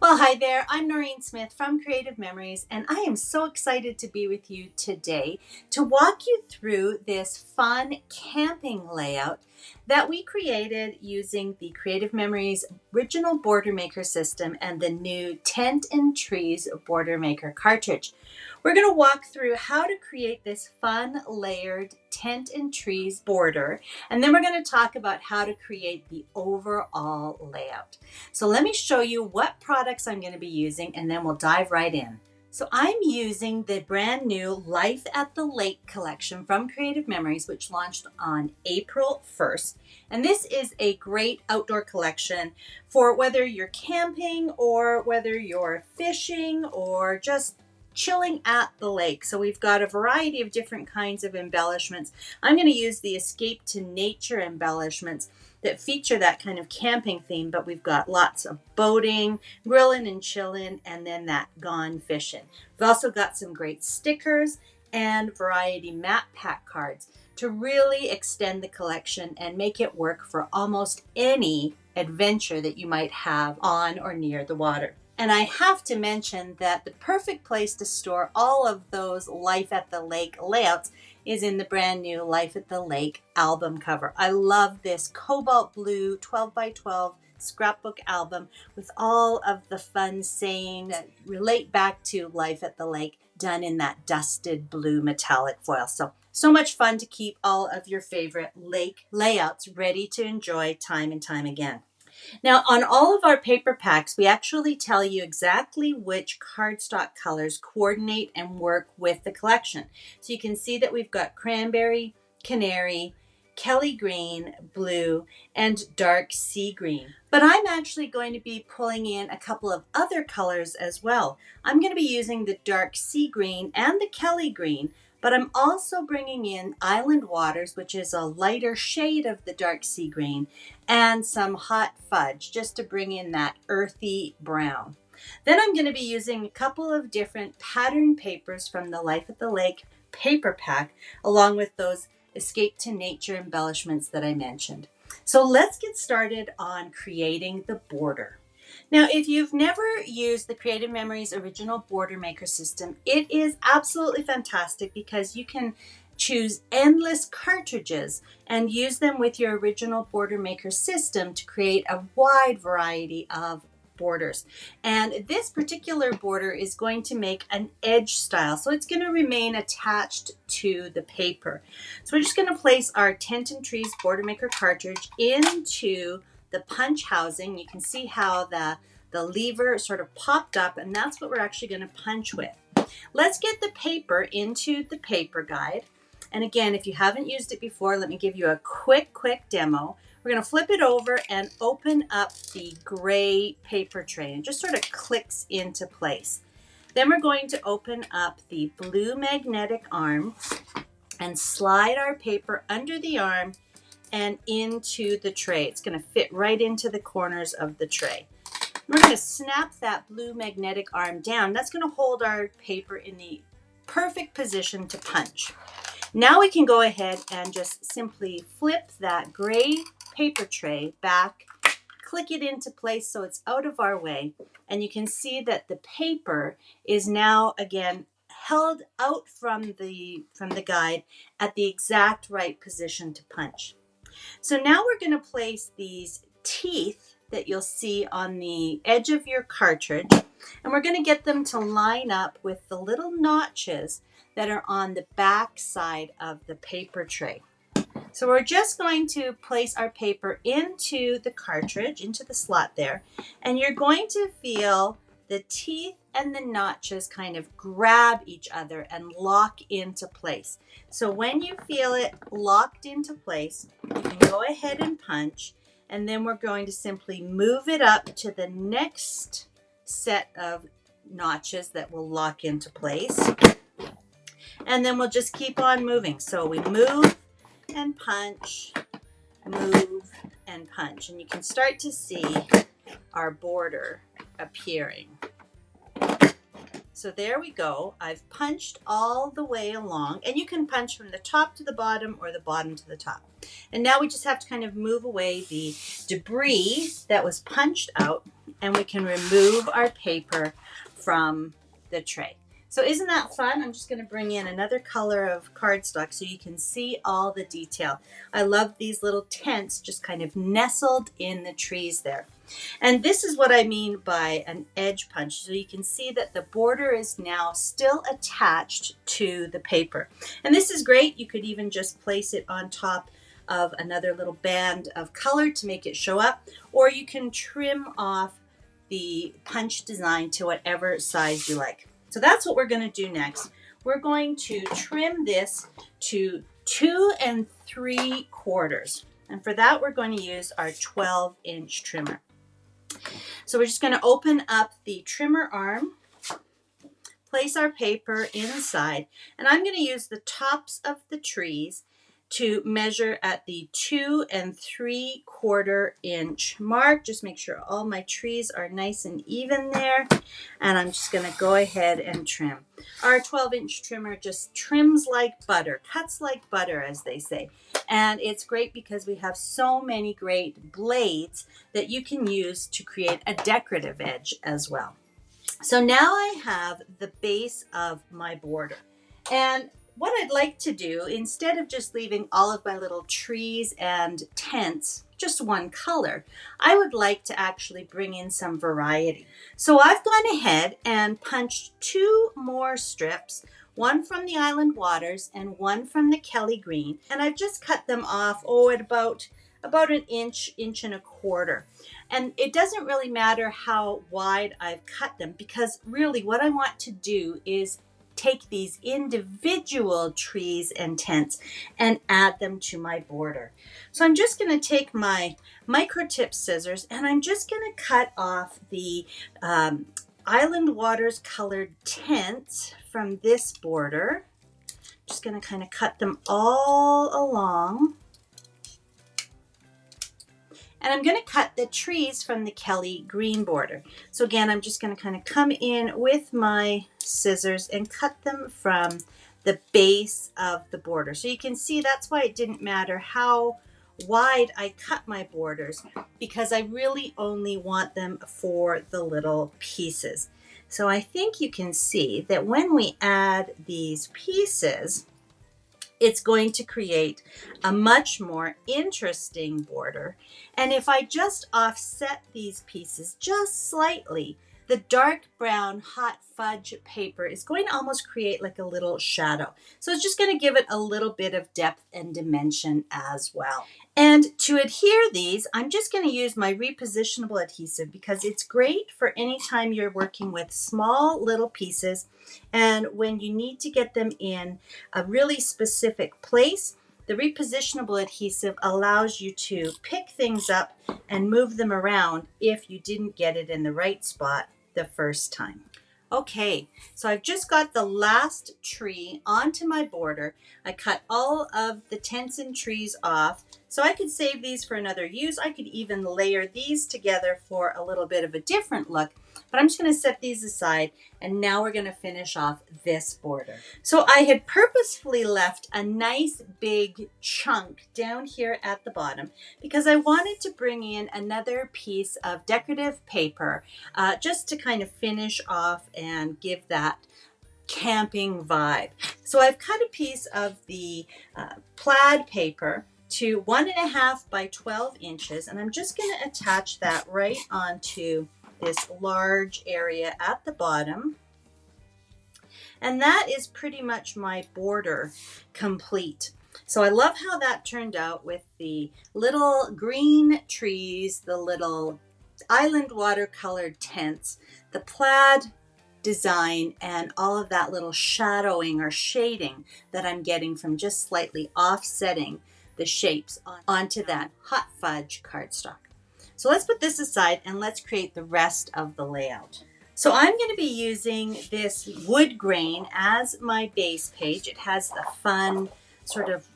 Well, hi there. I'm Noreen Smith from Creative Memories, and I am so excited to be with you today to walk you through this fun camping layout that we created using the Creative Memories original border maker system and the new Tent and Trees border maker cartridge. We're going to walk through how to create this fun layered tent and trees border, and then we're going to talk about how to create the overall layout. So let me show you what products I'm going to be using, and then we'll dive right in. So I'm using the brand new Life at the Lake collection from Creative Memories, which launched on April 1st. And this is a great outdoor collection for whether you're camping or whether you're fishing or just chilling at the lake. So we've got a variety of different kinds of embellishments. I'm going to use the Escape to Nature embellishments that feature that kind of camping theme, but we've got lots of boating, grilling and chilling, and then that gone fishing. We've also got some great stickers and variety map pack cards to really extend the collection and make it work for almost any adventure that you might have on or near the water. And I have to mention that the perfect place to store all of those Life at the Lake layouts is in the brand new Life at the Lake album cover. I love this cobalt blue 12 by 12 scrapbook album with all of the fun saying that relate back to Life at the Lake done in that dusted blue metallic foil. So much fun to keep all of your favorite lake layouts ready to enjoy time and time again. Now, on all of our paper packs, we actually tell you exactly which cardstock colors coordinate and work with the collection. So you can see that we've got cranberry, canary, Kelly green, blue, and dark sea green. But I'm actually going to be pulling in a couple of other colors as well. I'm going to be using the dark sea green and the Kelly green, but I'm also bringing in Island Waters, which is a lighter shade of the dark sea green, and some hot fudge just to bring in that earthy brown. Then I'm going to be using a couple of different pattern papers from the Life at the Lake paper pack, along with those Escape to Nature embellishments that I mentioned. So let's get started on creating the border. Now, if you've never used the Creative Memories original border maker system, it is absolutely fantastic because you can choose endless cartridges and use them with your original border maker system to create a wide variety of borders. And this particular border is going to make an edge style, so it's going to remain attached to the paper. So we're just going to place our Tent and Trees border maker cartridge into the punch housing. You can see how the lever sort of popped up, and that's what we're actually going to punch with. Let's get the paper into the paper guide. And again, if you haven't used it before, let me give you a quick demo. We're going to flip it over and open up the gray paper tray, and it just sort of clicks into place. Then we're going to open up the blue magnetic arm and slide our paper under the arm and into the tray. It's going to fit right into the corners of the tray. We're going to snap that blue magnetic arm down. That's going to hold our paper in the perfect position to punch. Now we can go ahead and just simply flip that gray paper tray back, click it into place so it's out of our way, and you can see that the paper is now again held out from the guide at the exact right position to punch. So now we're going to place these teeth that you'll see on the edge of your cartridge, and we're going to get them to line up with the little notches that are on the back side of the paper tray. So we're just going to place our paper into the cartridge, into the slot there, and you're going to feel the teeth and the notches kind of grab each other and lock into place. So when you feel it locked into place, you can go ahead and punch, and then we're going to simply move it up to the next set of notches that will lock into place. And then we'll just keep on moving. So we move and punch, move and punch. And you can start to see our border appearing. So there we go. I've punched all the way along, and you can punch from the top to the bottom or the bottom to the top. And now we just have to kind of move away the debris that was punched out and we can remove our paper from the tray. So isn't that fun? I'm just going to bring in another color of cardstock so you can see all the detail. I love these little tents just kind of nestled in the trees there. And this is what I mean by an edge punch. So you can see that the border is now still attached to the paper. And this is great. You could even just place it on top of another little band of color to make it show up, or you can trim off the punch design to whatever size you like. So that's what we're going to do next. We're going to trim this to 2 3/4. And for that, we're going to use our 12-inch trimmer. So we're just going to open up the trimmer arm, place our paper inside, and I'm going to use the tops of the trees to measure at the 2 3/4 inch mark. Just make sure all my trees are nice and even there. And I'm just going to go ahead and trim. Our 12-inch trimmer just trims like butter, cuts like butter, as they say. And it's great because we have so many great blades that you can use to create a decorative edge as well. So now I have the base of my border. And what I'd like to do, instead of just leaving all of my little trees and tents just one color, I would like to actually bring in some variety. So I've gone ahead and punched 2 more strips, one from the Island Waters and one from the Kelly Green, and I've just cut them off, at about an inch, 1.25 inches. And it doesn't really matter how wide I've cut them, because really what I want to do is take these individual trees and tents and add them to my border. So I'm just going to take my micro tip scissors and I'm just going to cut off the Island Waters colored tents from this border. Just going to kind of cut them all along. And I'm going to cut the trees from the Kelly Green border. So again, I'm just going to kind of come in with my scissors and cut them from the base of the border. So you can see that's why it didn't matter how wide I cut my borders, because I really only want them for the little pieces. So I think you can see that when we add these pieces, it's going to create a much more interesting border. And if I just offset these pieces just slightly, the dark brown hot fudge paper is going to almost create like a little shadow. So it's just going to give it a little bit of depth and dimension as well. And to adhere these, I'm just going to use my repositionable adhesive, because it's great for any time you're working with small little pieces and when you need to get them in a really specific place. The repositionable adhesive allows you to pick things up and move them around if you didn't get it in the right spot the first time. Okay, so I've just got the last tree onto my border. I cut all of the tents and trees off, so I could save these for another use. I could even layer these together for a little bit of a different look, but I'm just going to set these aside, and now we're going to finish off this border. So I had purposefully left a nice big chunk down here at the bottom because I wanted to bring in another piece of decorative paper just to kind of finish off and give that camping vibe. So I've cut a piece of the plaid paper to 1.5 by 12 inches, and I'm just going to attach that right onto this large area at the bottom. And that is pretty much my border complete. So I love how that turned out with the little green trees, the little island watercolored tents, the plaid design, and all of that little shadowing or shading that I'm getting from just slightly offsetting the shapes onto that hot fudge cardstock. So let's put this aside and let's create the rest of the layout. So I'm going to be using this wood grain as my base page. It has the fun sort of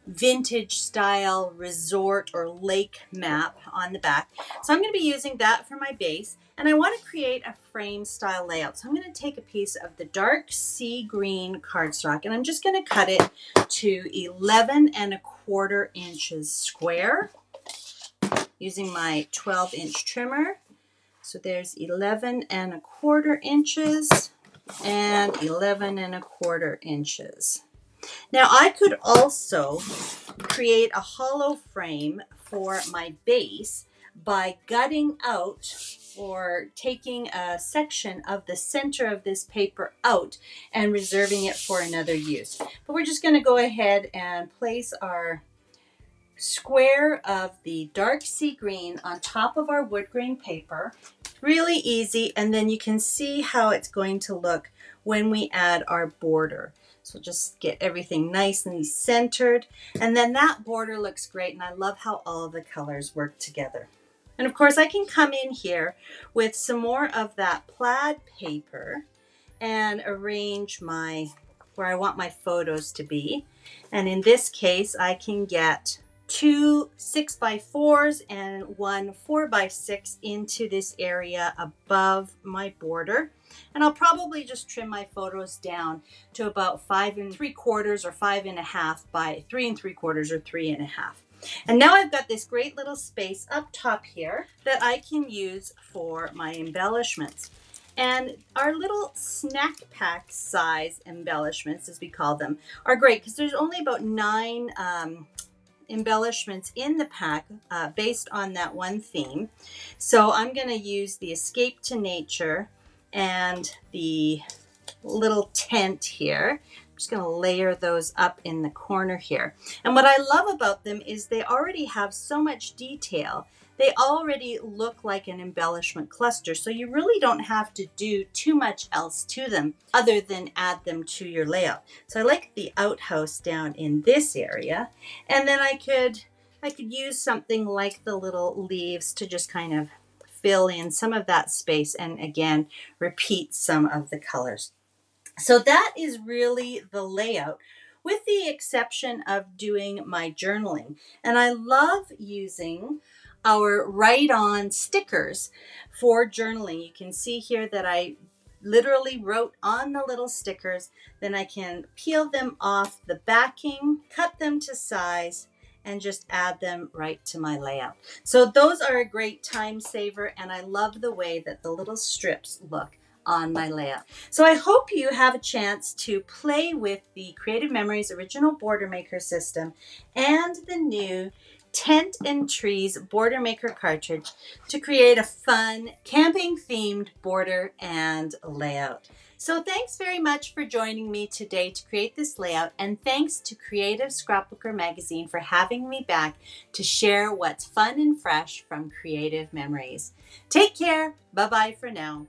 vintage style resort or lake map on the back. So I'm going to be using that for my base, and I want to create a frame style layout. So I'm going to take a piece of the dark sea green cardstock, and I'm just going to cut it to 11.25 inches square using my 12-inch trimmer. So there's 11 1/4 inches and 11 1/4 inches. Now I could also create a hollow frame for my base by gutting out or taking a section of the center of this paper out and reserving it for another use. But we're just going to go ahead and place our square of the dark sea green on top of our wood grain paper. Really easy, and then you can see how it's going to look when we add our border. So just get everything nice and centered, and then that border looks great, and I love how all of the colors work together. And of course I can come in here with some more of that plaid paper and arrange where I want my photos to be. And in this case I can get 2 6x4s and 1 4x6 into this area above my border. And I'll probably just trim my photos down to about 5 3/4 or 5 1/2 by 3 3/4 or 3 1/2. And now I've got this great little space up top here that I can use for my embellishments. And our little snack pack size embellishments, as we call them, are great because there's only about 9 embellishments in the pack based on that one theme. So I'm going to use the Escape to Nature and the little tent here. I'm just going to layer those up in the corner here. And what I love about them is they already have so much detail. They already look like an embellishment cluster, so you really don't have to do too much else to them other than add them to your layout. So I like the outhouse down in this area, and then I could use something like the little leaves to just kind of fill in some of that space and again repeat some of the colors. So that is really the layout, with the exception of doing my journaling. And I love using our write-on stickers for journaling. You can see here that I literally wrote on the little stickers. Then I can peel them off the backing, cut them to size, and just add them right to my layout. So those are a great time saver, and I love the way that the little strips look on my layout. So I hope you have a chance to play with the Creative Memories Original Border Maker system and the new Tent and Trees Border Maker Cartridge to create a fun camping themed border and layout. So thanks very much for joining me today to create this layout, and thanks to Creative Scrapbooker Magazine for having me back to share what's fun and fresh from Creative Memories. Take care. Bye-bye for now.